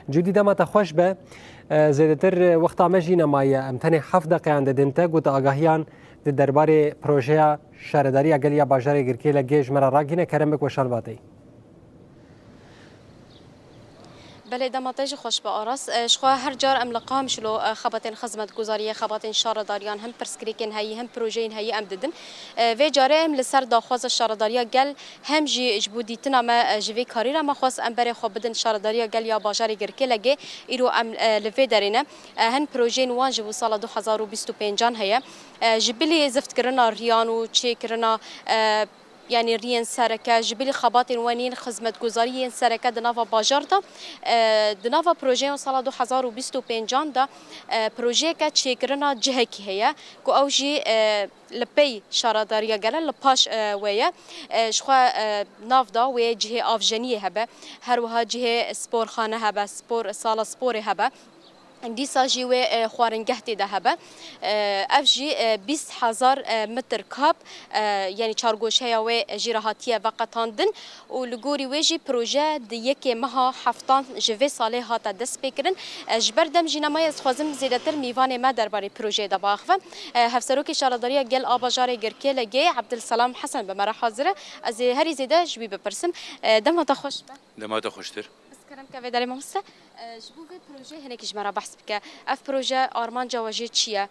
جودی دما تخوش به زیاتر وقت مجی نمایه امتنی 7 دقیقه عند دنتگ و آگاهیان درباره پروژه شهرداری اگلیا باجار گرکی لگیج مرا راگینه کرم بک و شالواتی. بله دماتج خوش به آراس شخوا هر جار املقام شلو خباتن خدمت گزاریه خباتن شارداریان هم پرسکریکن هایی هم پروژین هایی ام ددن و جاره ام لسر داخواز شارداریا گل هم جی جبودیتنا ما جوی کاری را ما خواست ام بر خوب بدن شارداریا گل یا باجار گرکی لگه ایرو ام لفی درینه هن پروژین وان جبو سال 2025 هیا جبلی زفت کرنا ریانو چی کرنا يعني ريان سركة جبلي خباط وانين خدمت گزاري سركة دنافا باجار دا دنافا بروجي سال 2025 دا بروجي كا تشيكرنا جهكي هي كو اوجي لبي شارداريا قال لباش ويا شخوا نافدا ويا جهه افجنيه هبه هروها جهه سبور خانه هبه سبور صاله سبوري هبه عندي ساجي و خوارنجهتي ذهبه افجي 20000 متر كاب يعني چارگوشيا و جراحاتيه وقتاندن ولغوري ويجي بروجي ديكي مها حفتان جوي صالح هاتا دس بكرن جبردم جينما خوازم زيادتر ميوان ما درباري بروجي دا باخفه هفسروكي شارداريا گل اباجاري گركي لگي عبدالسلام حسن بمرا حاضره از هري زيده جبي بپرسم دم تا خوش به دم تا خوشتر كلام كافي داري مهسة جبوه بروجي هناك جمرة بحث بك اف بروجي ارمان جواجي تشيا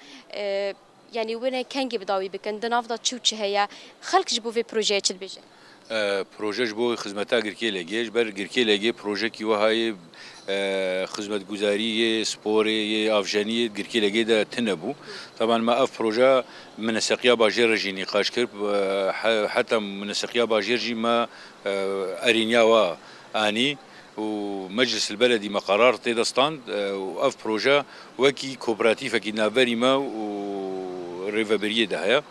يعني وين كانجي بداوي بكن دنافضة تشوتش هي خلق جبوه بروجي تشل بيجي بروژه جبو خدمتا گرکی لگیج بر گرکی لگی پروژه کی وهای خدمت گزاری سپوری افجانی گرکی لگی ده تنبو طبعا ما اف پروژه من سقيا باجر رجيني قاش كرب حتى من سقيا باجر جي ما ارينيا وا اني ومجلس البلدي ما قرار تيدستان واف بروجه وكي كوبراتيف كي نافري ما وريفابريه دهيا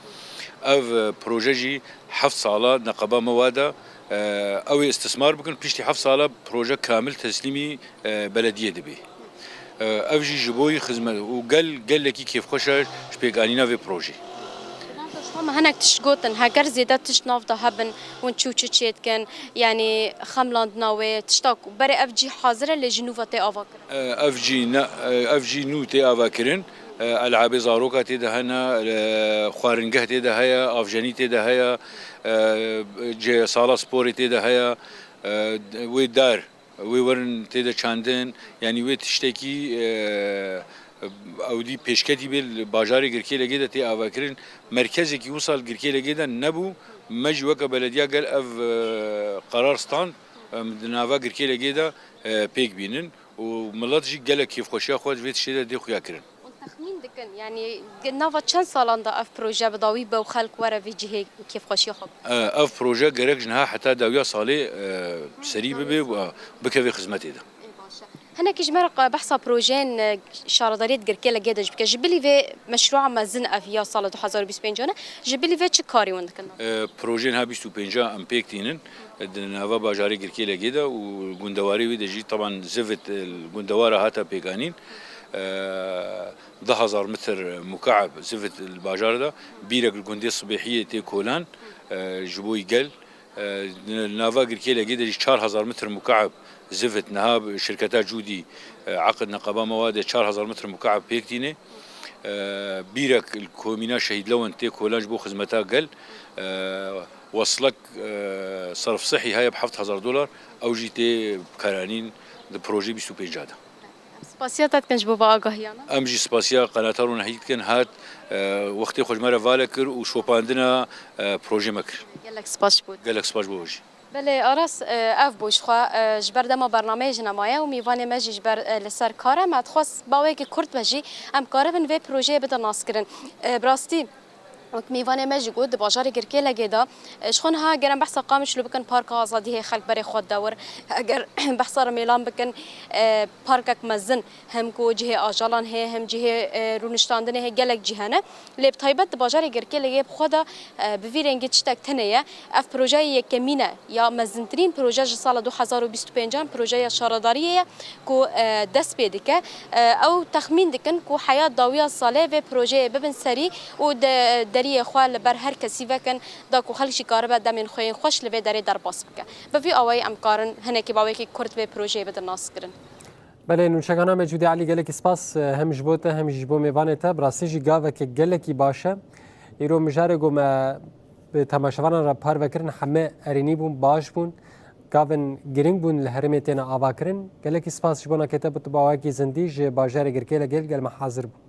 اف بروجه جي حفظ صاله نقابه مواده او استثمار بكن بيشتي حفظ صاله بروجه كامل تسليمي بلديه دبي اف جي جبوي خدمه وقال لك كيف خوشه شبيغانينا في بروجي ما هناك تشجوتن هاجر زيادة تشناف ده هبن ونشوف تشيت كان يعني خملاند ناوي تشتاق بري أفجي حاضرة لجنوبة أفاكر أفجي نو تي أفاكرن ألعاب زاروكا تيدا هنا خوارنجه تيدا هيا أفجاني تيدا هيا جي صالة سبوري تيدا هيا ويدار ويورن تيدا چاندن يعني ويتشتكي او دی پیشکتی بیل باجاری گرکی لگیده تی آواکرین مرکزی کی وصل گرکی لگیده نبو مجوک بلدیا گل اف قرار ستان ناوا گرکی لگیده پیک بینن و ملت جی گل کیف خوشیا خود ویت شده دی خویا کرن تخمین دکن يعني نافا چند سالان دا اف پروژه بداوی به خلق وره وی جهه کیف خوشی خوب اف پروژه گرک جنها حتی داویا سالی سری ببی و بکوی خدمتی ده هنا كجمرق بحث بروجين شاردارية جركي لجدج بك جبلي في مشروع مازن أفيا صالة 2025 جبلي في تشكاري وندكنا بروجين ها 25 ام بيكتينن نافا باجاري جركي لجدا وجندواري ودجي طبعا زفت الجندوارة هاتا بيغانين 10000 متر مكعب زفت الباجار ده بيرك الجندية الصبيحية تي كولان جبوي قل نافا جركي لجدا 4000 متر مكعب زفت نهاب شركتها جودي عقد نقابة مواد 4000 متر مكعب بيكتينه بيرك الكومينا شهيد لون تي كولانج بو خدمتها قل وصلك صرف صحي هاي ب $7000 او جي تي بكرانين البروجي بيستو بيجادا سباسياتات كنج بو باغاهيانا امجي سباسيا قناتارون هيت كان هات وقتي خوش مره فالكر وشوباندنا بروجي مكر قالك سباش بوجي بله آراس اف بوش خوا جبر دما برنامج نمایه و میوان مجی جبر لسر کاره مد خواست باوی که کرد بجی ام کاره بن وی پروژه بده ناس کرن براستی وقت میوان مجی گود باجار گرکی لگیدا شخون ها گرم بحث قامش لو بکن پارک آزادی خلق بری خود دور اگر بحث میلان بکن پارکک مزن هم کو جهه آجالان هی هم جهه رونشتاندن هی گلک جهانه لب تایبت باجار گرکی لگی خدا به رنگ چتک تنیه اف پروژه یکمینه یا مزنترین پروژه سال 2025 پروژه شارداریه کو دست بدکه او تخمین دکن کو حیات داویا ساله و پروژه ببن سری و دری خوال بر هر کسی وکن دا کو خلشی کاربه دمن خوین خوش لوی دری در باس بکه بفی اوای امکارن هنه کی باوی کی کرد به پروژه بده ناس کرن بله نوشگانا مجودی علی گلک سپاس هم جبوته هم جبو میوانته براسی جی گاوه که گلکی باشه ایرو مجاره گم به تماشاوان را پار وکرن همه ارینی بون باش بون گاون گرینگ بون لحرمتین آوا کرن گلک سپاس جبونا کتاب تو باوکی زندیج باجار گرکیل گل گل محاضر بون